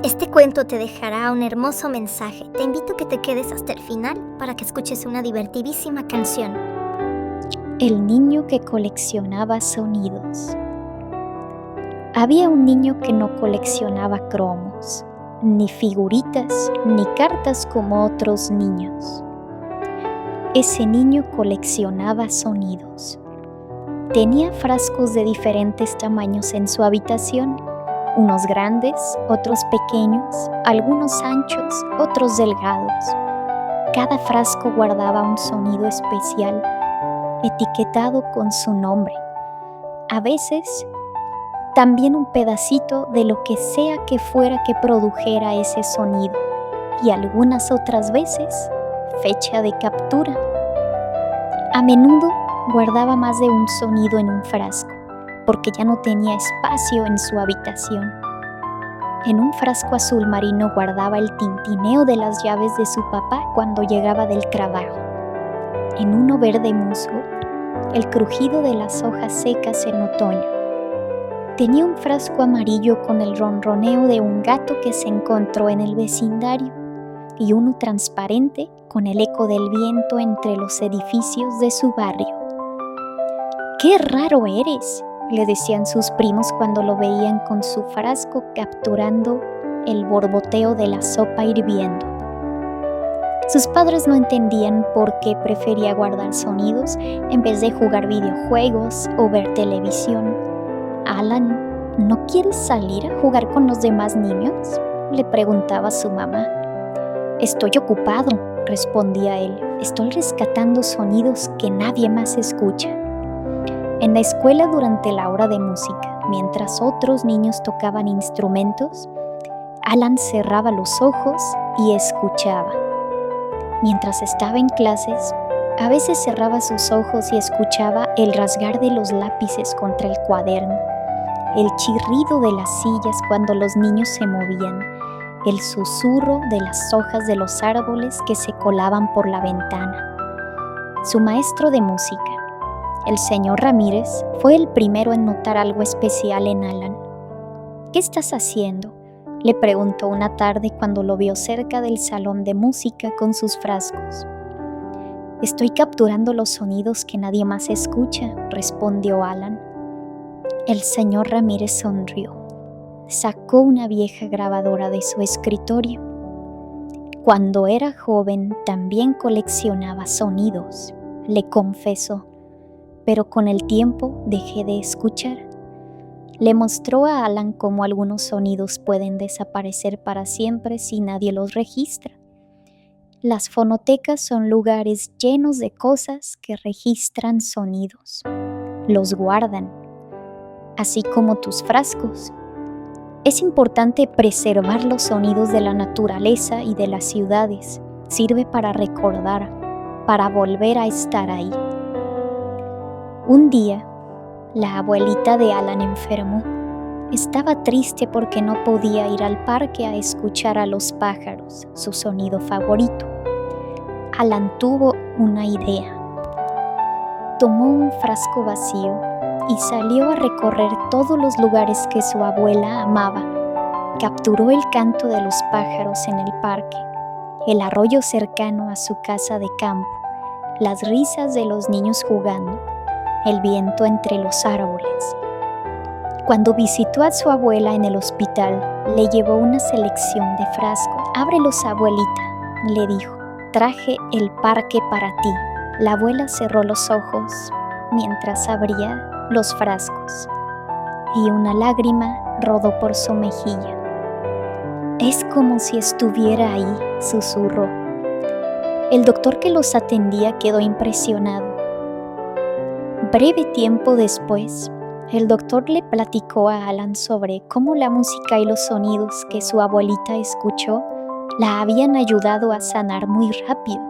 Este cuento te dejará un hermoso mensaje. Te invito a que te quedes hasta el final para que escuches una divertidísima canción. El niño que coleccionaba sonidos. Había un niño que no coleccionaba cromos, ni figuritas, ni cartas como otros niños. Ese niño coleccionaba sonidos. Tenía frascos de diferentes tamaños en su habitación, unos grandes, otros pequeños, algunos anchos, otros delgados. Cada frasco guardaba un sonido especial, etiquetado con su nombre. A veces, también un pedacito de lo que sea que fuera que produjera ese sonido, y algunas otras veces, fecha de captura. A menudo guardaba más de un sonido en un frasco, porque ya no tenía espacio en su habitación. En un frasco azul marino guardaba el tintineo de las llaves de su papá cuando llegaba del trabajo. En uno verde musgo, el crujido de las hojas secas en otoño. Tenía un frasco amarillo con el ronroneo de un gato que se encontró en el vecindario y uno transparente con el eco del viento entre los edificios de su barrio. ¡Qué raro eres!, le decían sus primos cuando lo veían con su frasco capturando el borboteo de la sopa hirviendo. Sus padres no entendían por qué prefería guardar sonidos en vez de jugar videojuegos o ver televisión. «Alan, ¿no quieres salir a jugar con los demás niños?», le preguntaba su mamá. «Estoy ocupado», respondía él. «Estoy rescatando sonidos que nadie más escucha». En la escuela, durante la hora de música, mientras otros niños tocaban instrumentos, Alan cerraba los ojos y escuchaba. Mientras estaba en clases, a veces cerraba sus ojos y escuchaba el rasgar de los lápices contra el cuaderno, el chirrido de las sillas cuando los niños se movían, el susurro de las hojas de los árboles que se colaban por la ventana. Su maestro de música, el señor Ramírez, fue el primero en notar algo especial en Alan. «¿Qué estás haciendo?», le preguntó una tarde cuando lo vio cerca del salón de música con sus frascos. «Estoy capturando los sonidos que nadie más escucha», respondió Alan. El señor Ramírez sonrió. Sacó una vieja grabadora de su escritorio. «Cuando era joven también coleccionaba sonidos», le confesó. «Pero con el tiempo dejé de escuchar». Le mostró a Alan cómo algunos sonidos pueden desaparecer para siempre si nadie los registra. Las fonotecas son lugares llenos de cosas que registran sonidos. Los guardan, así como tus frascos. Es importante preservar los sonidos de la naturaleza y de las ciudades. Sirve para recordar, para volver a estar ahí. Un día, la abuelita de Alan enfermó. Estaba triste porque no podía ir al parque a escuchar a los pájaros, su sonido favorito. Alan tuvo una idea. Tomó un frasco vacío y salió a recorrer todos los lugares que su abuela amaba. Capturó el canto de los pájaros en el parque, el arroyo cercano a su casa de campo, las risas de los niños jugando, el viento entre los árboles. Cuando visitó a su abuela en el hospital, le llevó una selección de frascos. «Ábrelos, abuelita», le dijo. «Traje el parque para ti». La abuela cerró los ojos mientras abría los frascos y una lágrima rodó por su mejilla. «Es como si estuviera ahí», susurró. El doctor que los atendía quedó impresionado. Breve tiempo después, el doctor le platicó a Alan sobre cómo la música y los sonidos que su abuelita escuchó la habían ayudado a sanar muy rápido.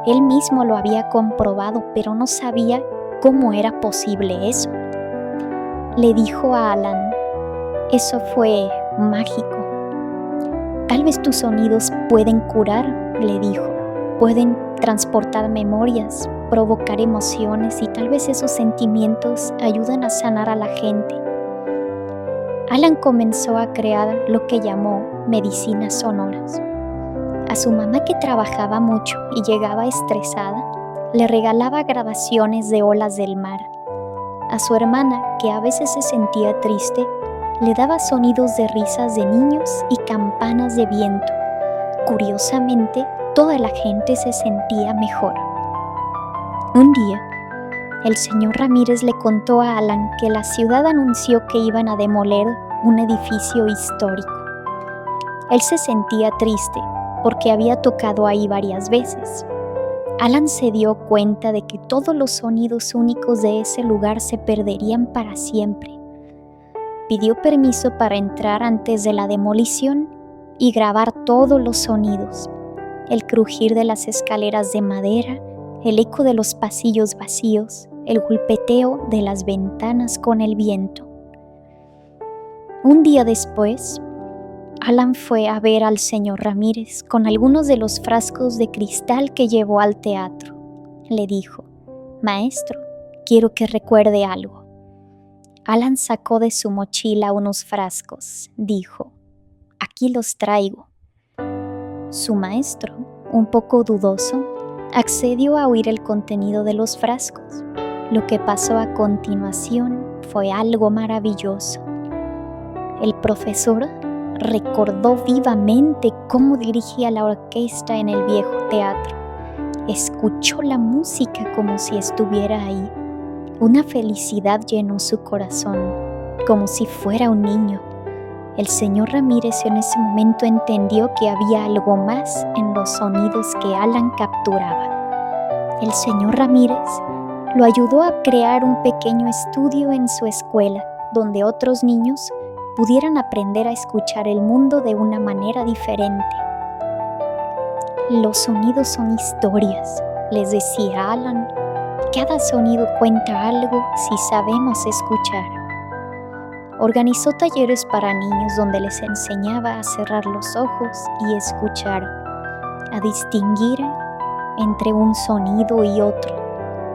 Él mismo lo había comprobado, pero no sabía cómo era posible eso. Le dijo a Alan: «Eso fue mágico. Tal vez tus sonidos pueden curar», le dijo. «Pueden transportar memorias, provocar emociones y tal vez esos sentimientos ayudan a sanar a la gente». Alan comenzó a crear lo que llamó medicinas sonoras. A su mamá, que trabajaba mucho y llegaba estresada, le regalaba grabaciones de olas del mar. A su hermana, que a veces se sentía triste, le daba sonidos de risas de niños y campanas de viento. Curiosamente, toda la gente se sentía mejor. Un día, el señor Ramírez le contó a Alan que la ciudad anunció que iban a demoler un edificio histórico. Él se sentía triste porque había tocado ahí varias veces. Alan se dio cuenta de que todos los sonidos únicos de ese lugar se perderían para siempre. Pidió permiso para entrar antes de la demolición y grabar todos los sonidos: el crujir de las escaleras de madera, el eco de los pasillos vacíos, el golpeteo de las ventanas con el viento. Un día después, Alan fue a ver al señor Ramírez con algunos de los frascos de cristal que llevó al teatro. Le dijo: «Maestro, quiero que recuerde algo». Alan sacó de su mochila unos frascos. Dijo: «Aquí los traigo». Su maestro, un poco dudoso, accedió a oír el contenido de los frascos. Lo que pasó a continuación fue algo maravilloso. El profesor recordó vivamente cómo dirigía la orquesta en el viejo teatro. Escuchó la música como si estuviera ahí. Una felicidad llenó su corazón, como si fuera un niño. El señor Ramírez en ese momento entendió que había algo más en los sonidos que Alan capturaba. El señor Ramírez lo ayudó a crear un pequeño estudio en su escuela, donde otros niños pudieran aprender a escuchar el mundo de una manera diferente. Los sonidos son historias, les decía Alan. Cada sonido cuenta algo si sabemos escuchar. Organizó talleres para niños donde les enseñaba a cerrar los ojos y escuchar, a distinguir entre un sonido y otro,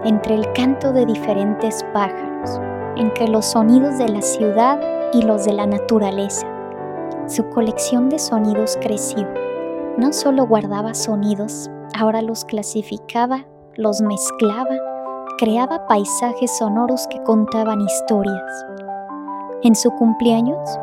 entre el canto de diferentes pájaros, entre los sonidos de la ciudad y los de la naturaleza. Su colección de sonidos creció. No solo guardaba sonidos, ahora los clasificaba, los mezclaba, creaba paisajes sonoros que contaban historias. En su cumpleaños,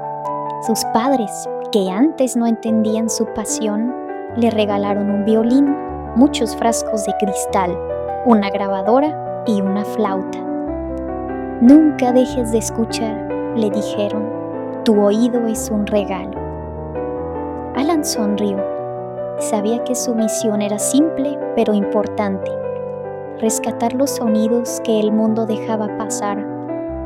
sus padres, que antes no entendían su pasión, le regalaron un violín, muchos frascos de cristal, una grabadora y una flauta. «Nunca dejes de escuchar», le dijeron. «Tu oído es un regalo». Alan sonrió. Sabía que su misión era simple pero importante: rescatar los sonidos que el mundo dejaba pasar,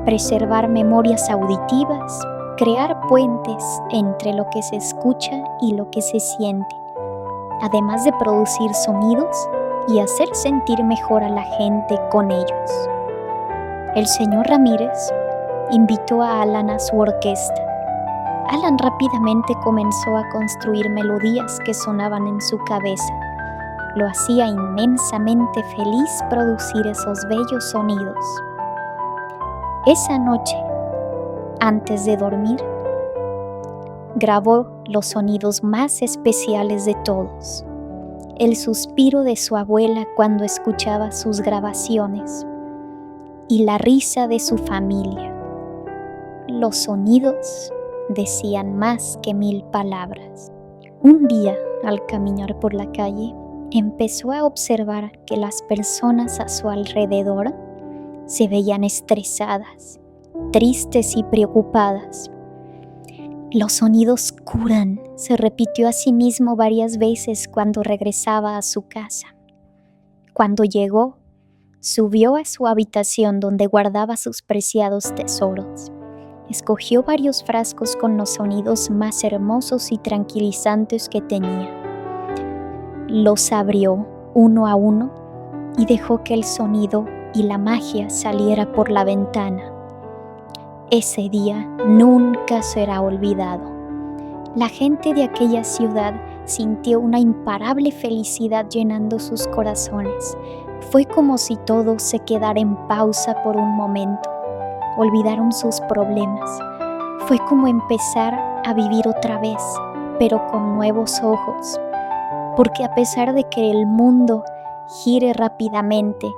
preservar memorias auditivas, crear puentes entre lo que se escucha y lo que se siente, además de producir sonidos y hacer sentir mejor a la gente con ellos. El señor Ramírez invitó a Alan a su orquesta. Alan rápidamente comenzó a construir melodías que sonaban en su cabeza. Lo hacía inmensamente feliz producir esos bellos sonidos. Esa noche, antes de dormir, grabó los sonidos más especiales de todos: el suspiro de su abuela cuando escuchaba sus grabaciones y la risa de su familia. Los sonidos decían más que 1000 palabras. Un día, al caminar por la calle, empezó a observar que las personas a su alrededor se veían estresadas, tristes y preocupadas. «Los sonidos curan», se repitió a sí mismo varias veces cuando regresaba a su casa. Cuando llegó, subió a su habitación donde guardaba sus preciados tesoros. Escogió varios frascos con los sonidos más hermosos y tranquilizantes que tenía. Los abrió uno a uno y dejó que el sonido y la magia saliera por la ventana. Ese día nunca será olvidado. La gente de aquella ciudad sintió una imparable felicidad llenando sus corazones. Fue como si todo se quedara en pausa por un momento. Olvidaron sus problemas. Fue como empezar a vivir otra vez, pero con nuevos ojos. Porque a pesar de que el mundo gire rápidamente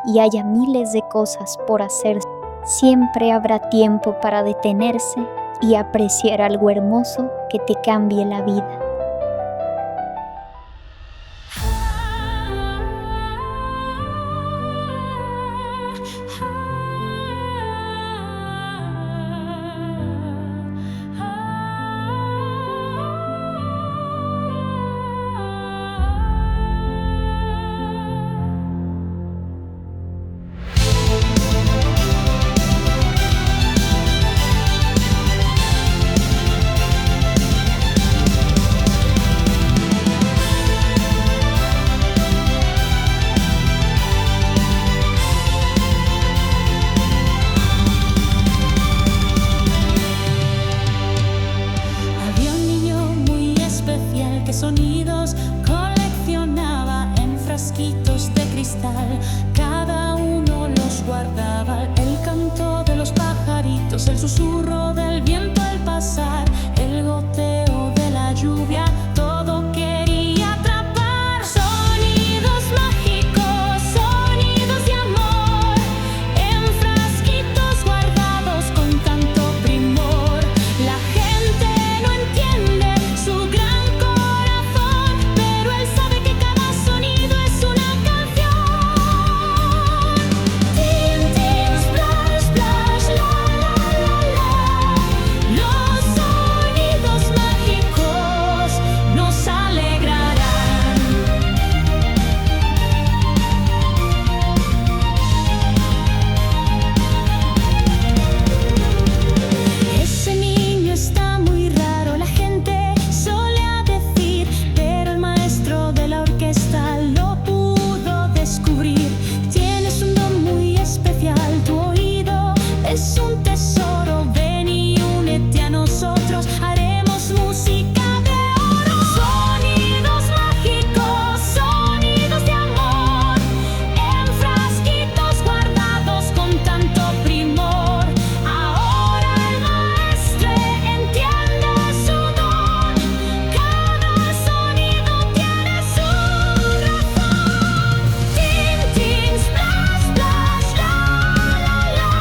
y haya miles de cosas por hacer, siempre habrá tiempo para detenerse y apreciar algo hermoso que te cambie la vida. Sonidos coleccionaba en frasquitos de cristal, cada uno los guardaba. El canto de los pajaritos, el susurro del viento al pasar, el goteo de la lluvia, todo quería atrapar. Sonidos mágicos, sonidos de amor, en frasquitos guardados con tanto primor. La gente no entiende su gran corazón, pero él sabe que cada sonido es una canción. Tin, tin, splash, splash, la, la, la, la. Los sonidos mágicos nos alegrarán. Ese niño está muy raro, la gente solía decir, pero el maestro de la orquesta lo pudo descubrir. Tienes un don muy especial, tu oído es un tesoro. Ven y únete a nosotros, haremos música de oro. Sonidos mágicos, sonidos de amor, en frasquitos guardados con tanto primor. Ahora el maestro entiende su don, cada sonido tiene su razón. Tin, tin, splash, splash, la, la, la.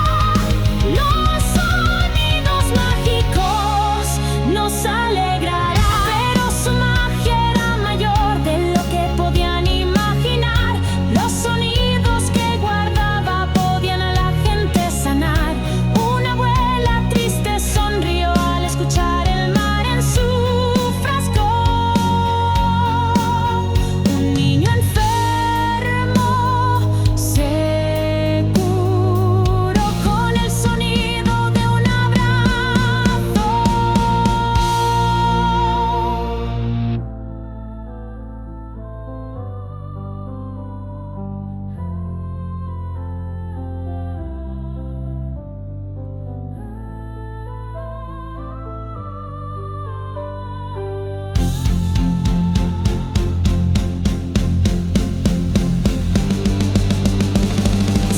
Los sonidos mágicos nos alegrarán. Pero su magia era mayor de lo que podían imaginar. Los sonidos que guardaba podían a la gente sanar. Una abuela triste sonrió al escuchar el mar en su frasco. Un niño enfermo se curó con el sonido de un abrazo.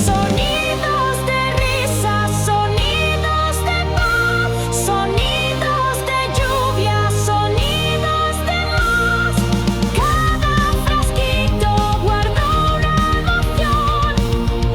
Sonidos de risa, sonidos de paz, sonidos de lluvia, sonidos de más. Cada frasquito guarda una emoción,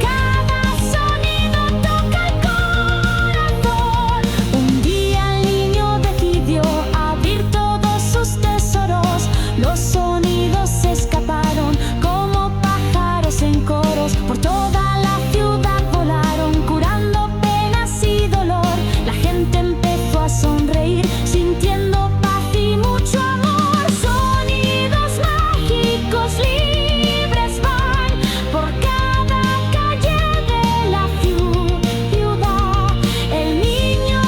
cada sonido toca el corazón. Un día el niño decidió abrir todos sus tesoros. Los sonidos se escaparon como pájaros en coros. Por toda la ciudad volaron, curando penas y dolor. La gente empezó a sonreír, sintiendo paz y mucho amor. Sonidos mágicos libres van por cada calle de la ciudad. El niño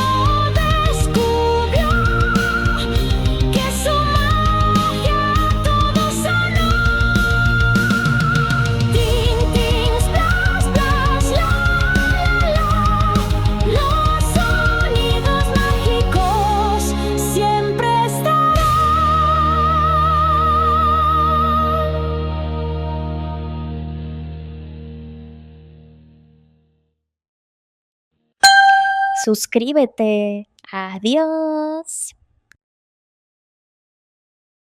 descubrió que su magia todo sanó. Tin, tin, splash, splash, la, la, la. Los sonidos mágicos siempre estarán. Suscríbete Adiós.